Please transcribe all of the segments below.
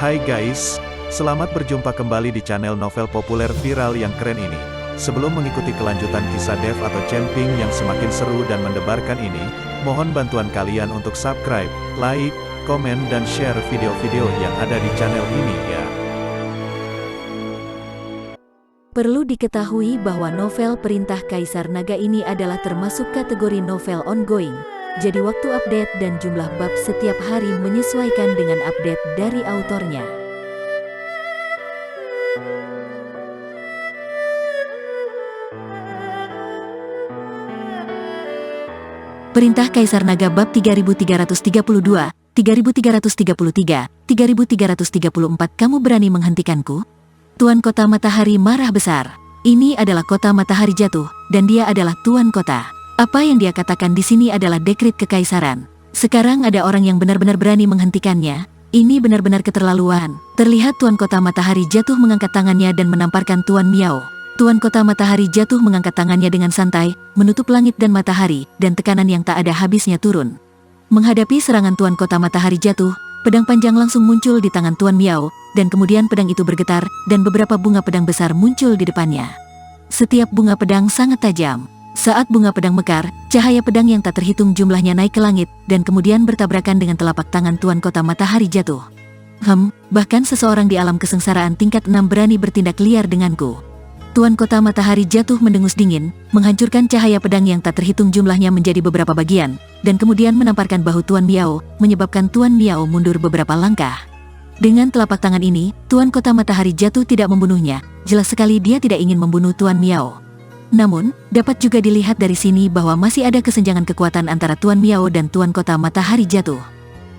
Hai guys, selamat berjumpa kembali di channel novel populer viral yang keren ini. Sebelum mengikuti kelanjutan kisah Dev atau Cenping yang semakin seru dan mendebarkan ini, mohon bantuan kalian untuk subscribe, like, komen dan share video-video yang ada di channel ini ya. Perlu diketahui bahwa novel Perintah Kaisar Naga ini adalah termasuk kategori novel ongoing. Jadi waktu update dan jumlah bab setiap hari menyesuaikan dengan update dari autornya. Perintah Kaisar Naga bab 3332, 3333, 3334. Kamu berani menghentikanku? Tuan Kota Matahari marah besar. Ini adalah kota matahari jatuh, dan dia adalah Tuan Kota. Apa yang dia katakan di sini adalah dekret kekaisaran. Sekarang ada orang yang benar-benar berani menghentikannya. Ini benar-benar keterlaluan. Terlihat Tuan Kota Matahari jatuh mengangkat tangannya dan menamparkan Tuan Miao. Tuan Kota Matahari jatuh mengangkat tangannya dengan santai, menutup langit dan matahari, dan tekanan yang tak ada habisnya turun. Menghadapi serangan Tuan Kota Matahari jatuh, pedang panjang langsung muncul di tangan Tuan Miao, dan kemudian pedang itu bergetar, dan beberapa bunga pedang besar muncul di depannya. Setiap bunga pedang sangat tajam. Saat bunga pedang mekar, cahaya pedang yang tak terhitung jumlahnya naik ke langit, dan kemudian bertabrakan dengan telapak tangan Tuan Kota Matahari jatuh. Bahkan seseorang di alam kesengsaraan tingkat 6 berani bertindak liar denganku. Tuan Kota Matahari jatuh mendengus dingin, menghancurkan cahaya pedang yang tak terhitung jumlahnya menjadi beberapa bagian, dan kemudian menamparkan bahu Tuan Miao, menyebabkan Tuan Miao mundur beberapa langkah. Dengan telapak tangan ini, Tuan Kota Matahari jatuh tidak membunuhnya, jelas sekali dia tidak ingin membunuh Tuan Miao. Namun, dapat juga dilihat dari sini bahwa masih ada kesenjangan kekuatan antara Tuan Miao dan Tuan Kota Matahari jatuh.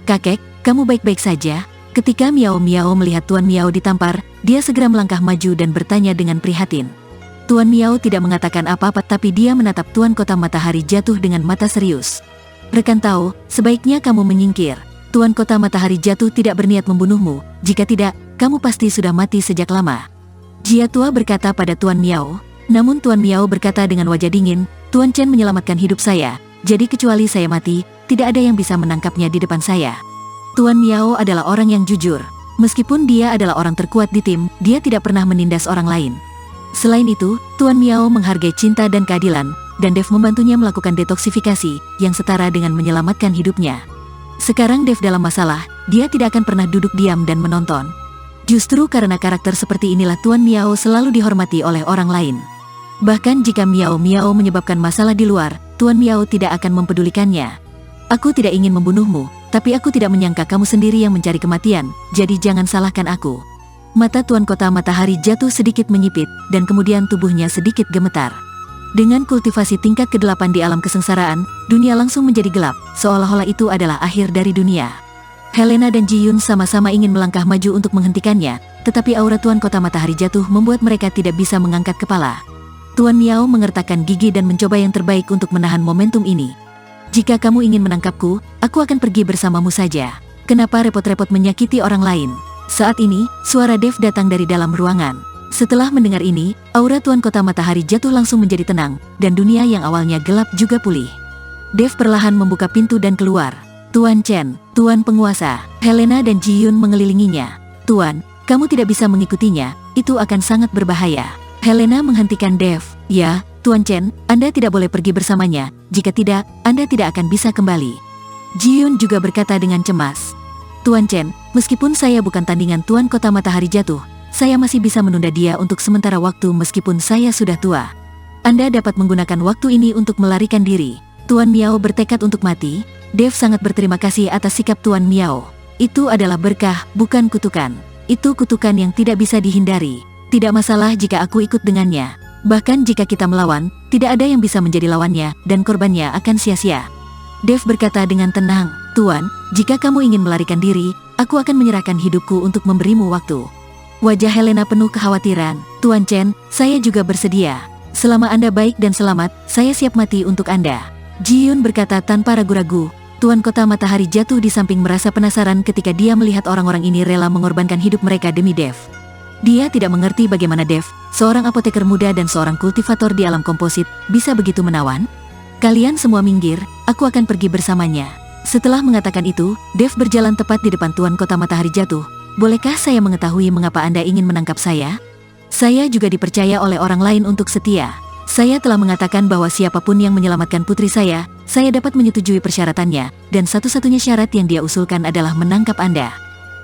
Kakek, kamu baik-baik saja? Ketika Miao melihat Tuan Miao ditampar, dia segera melangkah maju dan bertanya dengan prihatin. Tuan Miao tidak mengatakan apa-apa tapi dia menatap Tuan Kota Matahari jatuh dengan mata serius. Rekan tahu, sebaiknya kamu menyingkir. Tuan Kota Matahari jatuh tidak berniat membunuhmu, jika tidak, kamu pasti sudah mati sejak lama. Jia tua berkata pada Tuan Miao. Namun Tuan Miao berkata dengan wajah dingin, Tuan Chen menyelamatkan hidup saya, jadi kecuali saya mati, tidak ada yang bisa menangkapnya di depan saya. Tuan Miao adalah orang yang jujur. Meskipun dia adalah orang terkuat di tim, dia tidak pernah menindas orang lain. Selain itu, Tuan Miao menghargai cinta dan keadilan, dan Dev membantunya melakukan detoksifikasi, yang setara dengan menyelamatkan hidupnya. Sekarang Dev dalam masalah, dia tidak akan pernah duduk diam dan menonton. Justru karena karakter seperti inilah Tuan Miao selalu dihormati oleh orang lain. Bahkan jika Miao menyebabkan masalah di luar, Tuan Miao tidak akan mempedulikannya. Aku tidak ingin membunuhmu, tapi aku tidak menyangka kamu sendiri yang mencari kematian, jadi jangan salahkan aku. Mata Tuan Kota Matahari jatuh sedikit menyipit, dan kemudian tubuhnya sedikit gemetar. Dengan kultivasi tingkat ke-8 di alam kesengsaraan, dunia langsung menjadi gelap, seolah-olah itu adalah akhir dari dunia. Helena dan Ji Yun sama-sama ingin melangkah maju untuk menghentikannya, tetapi aura Tuan Kota Matahari jatuh membuat mereka tidak bisa mengangkat kepala. Tuan Miao mengertakkan gigi dan mencoba yang terbaik untuk menahan momentum ini. Jika kamu ingin menangkapku, aku akan pergi bersamamu saja. Kenapa repot-repot menyakiti orang lain? Saat ini, suara Dev datang dari dalam ruangan. Setelah mendengar ini, aura Tuan Kota Matahari jatuh langsung menjadi tenang, dan dunia yang awalnya gelap juga pulih. Dev perlahan membuka pintu dan keluar. Tuan Chen, Tuan Penguasa, Helena dan Ji Yun mengelilinginya. Tuan, kamu tidak bisa mengikutinya, itu akan sangat berbahaya. Helena menghentikan Dev. Ya, Tuan Chen, Anda tidak boleh pergi bersamanya, jika tidak, Anda tidak akan bisa kembali. Ji Yun juga berkata dengan cemas. Tuan Chen, meskipun saya bukan tandingan Tuan Kota Matahari jatuh, saya masih bisa menunda dia untuk sementara waktu meskipun saya sudah tua. Anda dapat menggunakan waktu ini untuk melarikan diri. Tuan Miao bertekad untuk mati. Dev sangat berterima kasih atas sikap Tuan Miao. Itu adalah berkah, bukan kutukan. Itu kutukan yang tidak bisa dihindari. Tidak masalah jika aku ikut dengannya. Bahkan jika kita melawan, tidak ada yang bisa menjadi lawannya, dan korbannya akan sia-sia. Dev berkata dengan tenang, Tuan, jika kamu ingin melarikan diri, aku akan menyerahkan hidupku untuk memberimu waktu. Wajah Helena penuh kekhawatiran. Tuan Chen, saya juga bersedia. Selama Anda baik dan selamat, saya siap mati untuk Anda. Ji Yun berkata tanpa ragu-ragu. Tuan Kota Matahari jatuh di samping merasa penasaran ketika dia melihat orang-orang ini rela mengorbankan hidup mereka demi Dev. Dia tidak mengerti bagaimana Dev, seorang apoteker muda dan seorang kultivator di alam komposit, bisa begitu menawan. Kalian semua minggir, aku akan pergi bersamanya. Setelah mengatakan itu, Dev berjalan tepat di depan Tuan Kota Matahari Jatuh, bolehkah saya mengetahui mengapa Anda ingin menangkap saya? Saya juga dipercaya oleh orang lain untuk setia. Saya telah mengatakan bahwa siapapun yang menyelamatkan putri saya dapat menyetujui persyaratannya, dan satu-satunya syarat yang dia usulkan adalah menangkap Anda.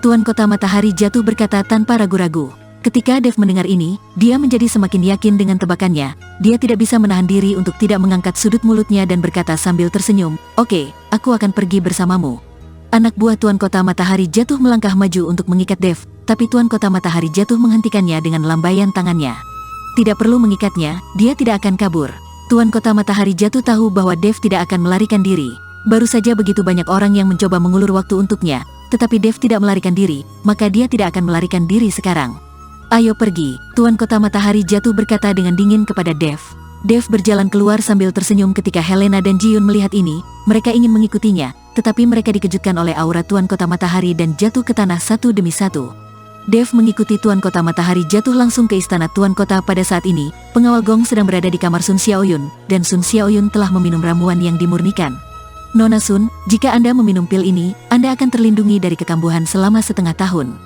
Tuan Kota Matahari Jatuh berkata tanpa ragu-ragu. Ketika Dev mendengar ini, dia menjadi semakin yakin dengan tebakannya. Dia tidak bisa menahan diri untuk tidak mengangkat sudut mulutnya dan berkata sambil tersenyum, "Oke, aku akan pergi bersamamu." Anak buah Tuan Kota Matahari Jatuh melangkah maju untuk mengikat Dev, tapi Tuan Kota Matahari Jatuh menghentikannya dengan lambaian tangannya. Tidak perlu mengikatnya, dia tidak akan kabur. Tuan Kota Matahari Jatuh tahu bahwa Dev tidak akan melarikan diri. Baru saja begitu banyak orang yang mencoba mengulur waktu untuknya, tetapi Dev tidak melarikan diri, maka dia tidak akan melarikan diri sekarang. "Ayo pergi," Tuan Kota Matahari Jatuh berkata dengan dingin kepada Dev. Dev berjalan keluar sambil tersenyum ketika Helena dan Ji-Yun melihat ini. Mereka ingin mengikutinya, tetapi mereka dikejutkan oleh aura Tuan Kota Matahari dan jatuh ke tanah satu demi satu. Dev mengikuti Tuan Kota Matahari Jatuh langsung ke istana Tuan Kota. Pada saat ini, pengawal Gong sedang berada di kamar Sun Xiaoyun, dan Sun Xiaoyun telah meminum ramuan yang dimurnikan. "Nona Sun, jika Anda meminum pil ini, Anda akan terlindungi dari kekambuhan selama setengah tahun.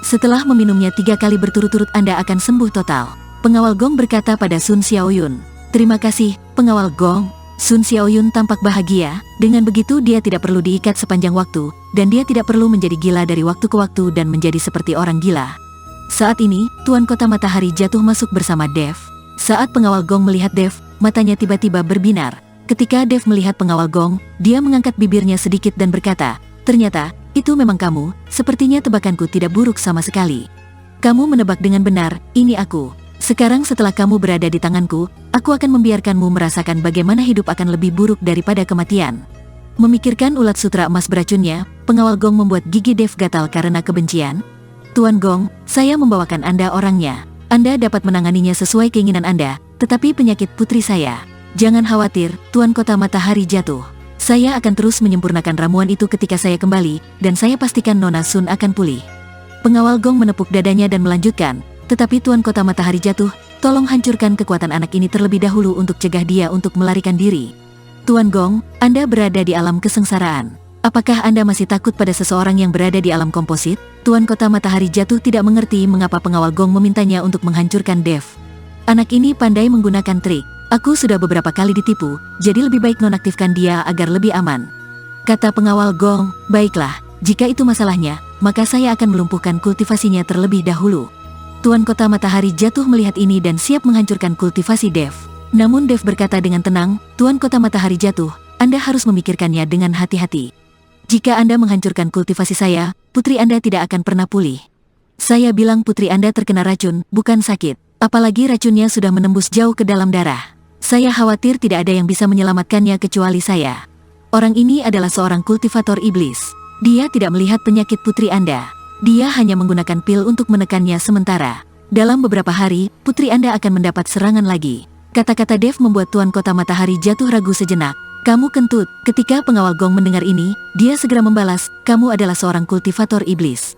Setelah meminumnya 3 kali berturut-turut Anda akan sembuh total." Pengawal Gong berkata pada Sun Xiaoyun. "Terima kasih, pengawal Gong." Sun Xiaoyun tampak bahagia. Dengan begitu dia tidak perlu diikat sepanjang waktu, dan dia tidak perlu menjadi gila dari waktu ke waktu dan menjadi seperti orang gila. Saat ini, Tuan Kota Matahari Jatuh masuk bersama Dev. Saat pengawal Gong melihat Dev, matanya tiba-tiba berbinar. Ketika Dev melihat pengawal Gong, dia mengangkat bibirnya sedikit dan berkata, "Ternyata, itu memang kamu. Sepertinya tebakanku tidak buruk sama sekali. Kamu menebak dengan benar, ini aku. Sekarang setelah kamu berada di tanganku, aku akan membiarkanmu merasakan bagaimana hidup akan lebih buruk daripada kematian." Memikirkan ulat sutra emas beracunnya, pengawal Gong membuat gigi Dev gatal karena kebencian. "Tuan Gong, saya membawakan Anda orangnya. Anda dapat menanganinya sesuai keinginan Anda, tetapi penyakit putri saya. Jangan khawatir, Tuan Kota Matahari Jatuh. Saya akan terus menyempurnakan ramuan itu ketika saya kembali, dan saya pastikan Nona Sun akan pulih." Pengawal Gong menepuk dadanya dan melanjutkan, "Tetapi Tuan Kota Matahari Jatuh, tolong hancurkan kekuatan anak ini terlebih dahulu untuk cegah dia untuk melarikan diri. Tuan Gong, Anda berada di alam kesengsaraan. Apakah Anda masih takut pada seseorang yang berada di alam komposit?" Tuan Kota Matahari Jatuh tidak mengerti mengapa pengawal Gong memintanya untuk menghancurkan Dev. "Anak ini pandai menggunakan trik. Aku sudah beberapa kali ditipu, jadi lebih baik nonaktifkan dia agar lebih aman," kata pengawal Gong. "Baiklah, jika itu masalahnya, maka saya akan melumpuhkan kultivasinya terlebih dahulu." Tuan Kota Matahari Jatuh melihat ini dan siap menghancurkan kultivasi Dev. Namun Dev berkata dengan tenang, "Tuan Kota Matahari Jatuh, Anda harus memikirkannya dengan hati-hati. Jika Anda menghancurkan kultivasi saya, putri Anda tidak akan pernah pulih. Saya bilang putri Anda terkena racun, bukan sakit. Apalagi racunnya sudah menembus jauh ke dalam darah. Saya khawatir tidak ada yang bisa menyelamatkannya kecuali saya. Orang ini adalah seorang kultivator iblis. Dia tidak melihat penyakit putri Anda. Dia hanya menggunakan pil untuk menekannya sementara. Dalam beberapa hari, putri Anda akan mendapat serangan lagi." Kata-kata Dev membuat Tuan Kota Matahari Jatuh ragu sejenak. "Kamu kentut." Ketika pengawal Gong mendengar ini, dia segera membalas, "Kamu adalah seorang kultivator iblis.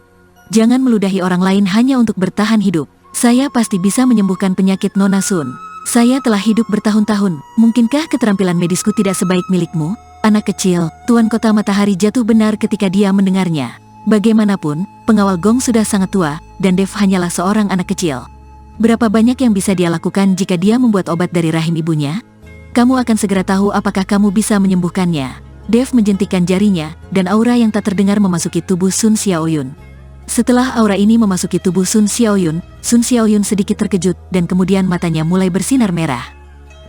Jangan meludahi orang lain hanya untuk bertahan hidup. Saya pasti bisa menyembuhkan penyakit Nona Sun. Saya telah hidup bertahun-tahun. Mungkinkah keterampilan medisku tidak sebaik milikmu?" Anak kecil, Tuan Kota Matahari Jatuh benar ketika dia mendengarnya. Bagaimanapun, pengawal Gong sudah sangat tua, dan Dev hanyalah seorang anak kecil. Berapa banyak yang bisa dia lakukan jika dia membuat obat dari rahim ibunya? Kamu akan segera tahu apakah kamu bisa menyembuhkannya. Dev menjentikkan jarinya, dan aura yang tak terdengar memasuki tubuh Sun Xiaoyun. Setelah aura ini memasuki tubuh Sun Xiaoyun sedikit terkejut, dan kemudian matanya mulai bersinar merah.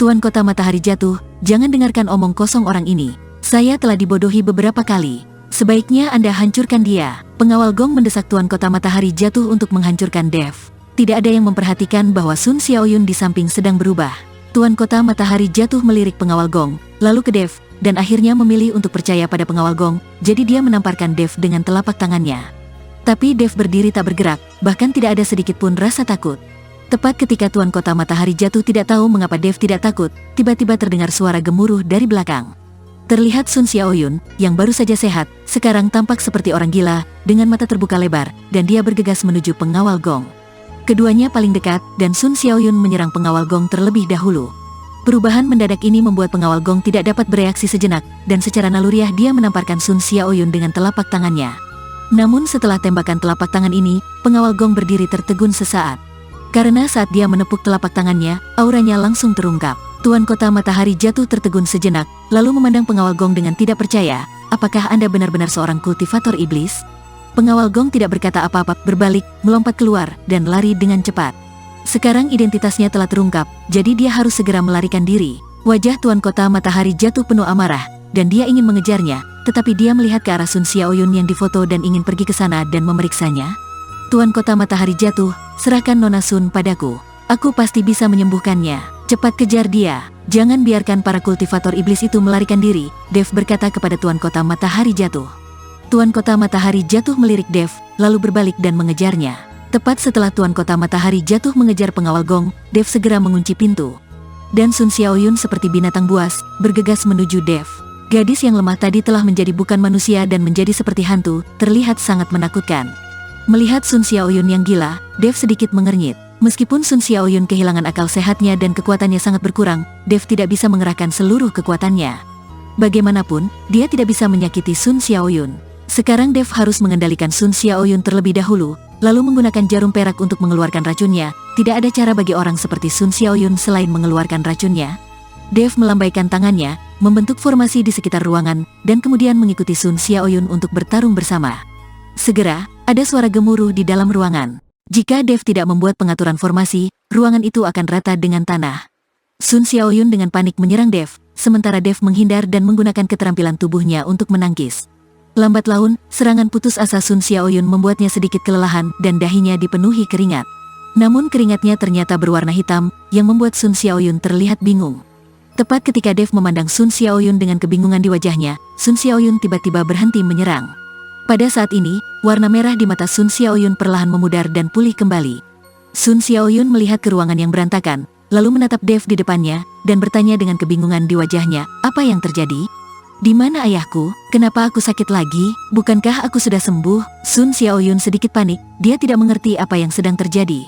"Tuan Kota Matahari Jatuh, jangan dengarkan omong kosong orang ini. Saya telah dibodohi beberapa kali. Sebaiknya Anda hancurkan dia." Pengawal Gong mendesak Tuan Kota Matahari Jatuh untuk menghancurkan Dev. Tidak ada yang memperhatikan bahwa Sun Xiaoyun di samping sedang berubah. Tuan Kota Matahari Jatuh melirik pengawal Gong, lalu ke Dev, dan akhirnya memilih untuk percaya pada pengawal Gong, jadi dia menamparkan Dev dengan telapak tangannya. Tapi Dev berdiri tak bergerak, bahkan tidak ada sedikit pun rasa takut. Tepat ketika Tuan Kota Matahari Jatuh tidak tahu mengapa Dev tidak takut, tiba-tiba terdengar suara gemuruh dari belakang. Terlihat Sun Xiaoyun, yang baru saja sehat, sekarang tampak seperti orang gila, dengan mata terbuka lebar, dan dia bergegas menuju pengawal Gong. Keduanya paling dekat, dan Sun Xiaoyun menyerang pengawal Gong terlebih dahulu. Perubahan mendadak ini membuat pengawal Gong tidak dapat bereaksi sejenak, dan secara naluriah dia menamparkan Sun Xiaoyun dengan telapak tangannya. Namun setelah tembakan telapak tangan ini, pengawal gong berdiri tertegun sesaat. Karena saat dia menepuk telapak tangannya, auranya langsung terungkap. Tuan Kota Matahari jatuh tertegun sejenak, lalu memandang pengawal gong dengan tidak percaya. Apakah Anda benar-benar seorang kultivator iblis? Pengawal gong tidak berkata apa-apa, berbalik, melompat keluar, dan lari dengan cepat. Sekarang identitasnya telah terungkap, jadi dia harus segera melarikan diri. Wajah Tuan Kota Matahari jatuh penuh amarah, dan dia ingin mengejarnya, tetapi dia melihat ke arah Sun Xiaoyun yang difoto dan ingin pergi ke sana dan memeriksanya. Tuan Kota Matahari jatuh, serahkan Nona Sun padaku. Aku pasti bisa menyembuhkannya. Cepat kejar dia. Jangan biarkan para kultivator iblis itu melarikan diri, Dev berkata kepada Tuan Kota Matahari jatuh. Tuan Kota Matahari jatuh melirik Dev, lalu berbalik dan mengejarnya. Tepat setelah Tuan Kota Matahari jatuh mengejar pengawal gong, Dev segera mengunci pintu. Dan Sun Xiaoyun seperti binatang buas, bergegas menuju Dev. Gadis yang lemah tadi telah menjadi bukan manusia dan menjadi seperti hantu, terlihat sangat menakutkan. Melihat Sun Xiaoyun yang gila, Dev sedikit mengernyit. Meskipun Sun Xiaoyun kehilangan akal sehatnya dan kekuatannya sangat berkurang, Dev tidak bisa mengerahkan seluruh kekuatannya. Bagaimanapun, dia tidak bisa menyakiti Sun Xiaoyun. Sekarang Dev harus mengendalikan Sun Xiaoyun terlebih dahulu, lalu menggunakan jarum perak untuk mengeluarkan racunnya. Tidak ada cara bagi orang seperti Sun Xiaoyun selain mengeluarkan racunnya. Dev melambaikan tangannya, membentuk formasi di sekitar ruangan, dan kemudian mengikuti Sun Xiaoyun untuk bertarung bersama. Segera, ada suara gemuruh di dalam ruangan. Jika Dev tidak membuat pengaturan formasi, ruangan itu akan rata dengan tanah. Sun Xiaoyun dengan panik menyerang Dev, sementara Dev menghindar dan menggunakan keterampilan tubuhnya untuk menangkis. Lambat laun, serangan putus asa Sun Xiaoyun membuatnya sedikit kelelahan dan dahinya dipenuhi keringat. Namun keringatnya ternyata berwarna hitam, yang membuat Sun Xiaoyun terlihat bingung. Tepat ketika Dev memandang Sun Xiaoyun dengan kebingungan di wajahnya, Sun Xiaoyun tiba-tiba berhenti menyerang. Pada saat ini, warna merah di mata Sun Xiaoyun perlahan memudar dan pulih kembali. Sun Xiaoyun melihat ke ruangan yang berantakan, lalu menatap Dev di depannya, dan bertanya dengan kebingungan di wajahnya, apa yang terjadi? Di mana ayahku? Kenapa aku sakit lagi? Bukankah aku sudah sembuh? Sun Xiaoyun sedikit panik, dia tidak mengerti apa yang sedang terjadi.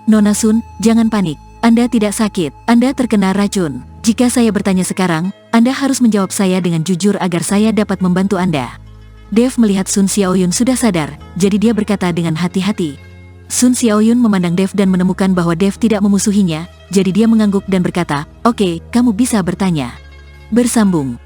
Nona Sun, jangan panik. Anda tidak sakit, Anda terkena racun. Jika saya bertanya sekarang, Anda harus menjawab saya dengan jujur agar saya dapat membantu Anda. Dev melihat Sun Xiaoyun sudah sadar, jadi dia berkata dengan hati-hati. Sun Xiaoyun memandang Dev dan menemukan bahwa Dev tidak memusuhinya, jadi dia mengangguk dan berkata, "Oke, kamu bisa bertanya." Bersambung.